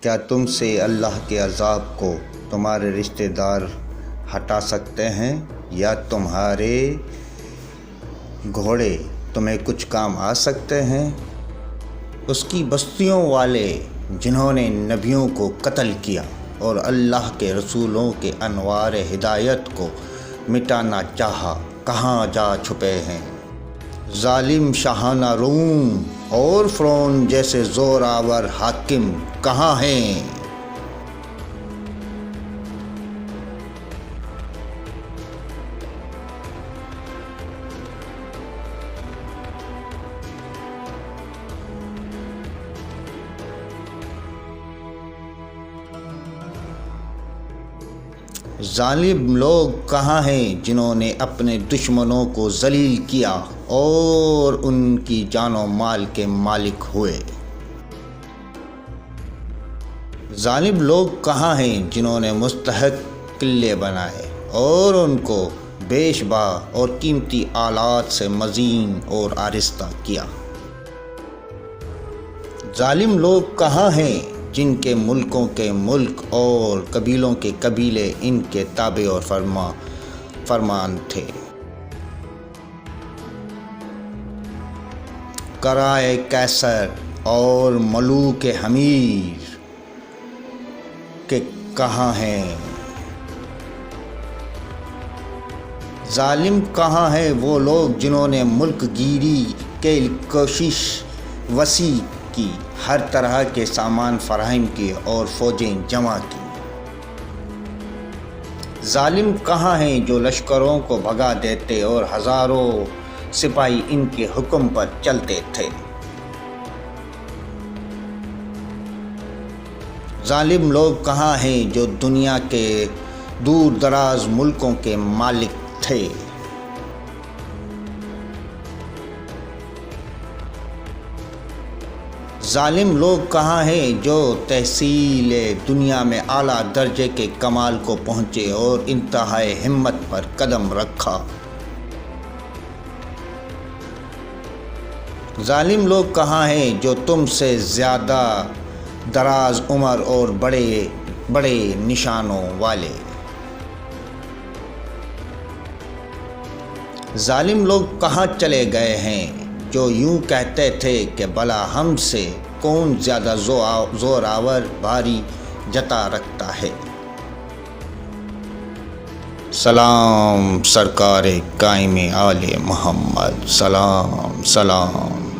کیا تم سے اللہ کے عذاب کو تمہارے رشتہ دار ہٹا سکتے ہیں یا تمہارے گھوڑے تمہیں کچھ کام آ سکتے ہیں؟ اس کی بستیوں والے جنہوں نے نبیوں کو قتل کیا اور اللہ کے رسولوں کے انوار ہدایت کو مٹانا چاہا، کہاں جا چھپے ہیں؟ ظالم شاہانہ روم اور فرعون جیسے زوراور حاکم کہاں ہیں؟ ظالم لوگ کہاں ہیں جنہوں نے اپنے دشمنوں کو ذلیل کیا اور ان کی جان و مال کے مالک ہوئے؟ ظالم لوگ کہاں ہیں جنہوں نے مستحق قلعے بنائے اور ان کو بیشبا اور قیمتی آلات سے مزین اور آرستہ کیا؟ ظالم لوگ کہاں ہیں جن کے ملکوں کے ملک اور قبیلوں کے قبیلے ان کے تابع اور فرمان تھے؟ کرائے کیسر اور ملوک حمیر کے کہاں ہیں؟ ظالم کہاں ہیں وہ لوگ جنہوں نے ملک گیری کے کوشش وسیع کی، ہر طرح کے سامان فراہم کیے اور فوجیں جمع کی؟ ظالم کہاں ہیں جو لشکروں کو بھگا دیتے اور ہزاروں سپاہی ان کے حکم پر چلتے تھے؟ ظالم لوگ کہاں ہیں جو دنیا کے دور دراز ملکوں کے مالک تھے؟ ظالم لوگ کہاں ہیں جو تحصیل دنیا میں اعلیٰ درجے کے کمال کو پہنچے اور انتہائی ہمت پر قدم رکھا؟ ظالم لوگ کہاں ہیں جو تم سے زیادہ دراز عمر اور بڑے بڑے نشانوں والے؟ ظالم لوگ کہاں چلے گئے ہیں جو یوں کہتے تھے کہ بھلا ہم سے کون زیادہ زوراور بھاری جتا رکھتا ہے؟ سلام سرکار قائم آل محمد، سلام سلام۔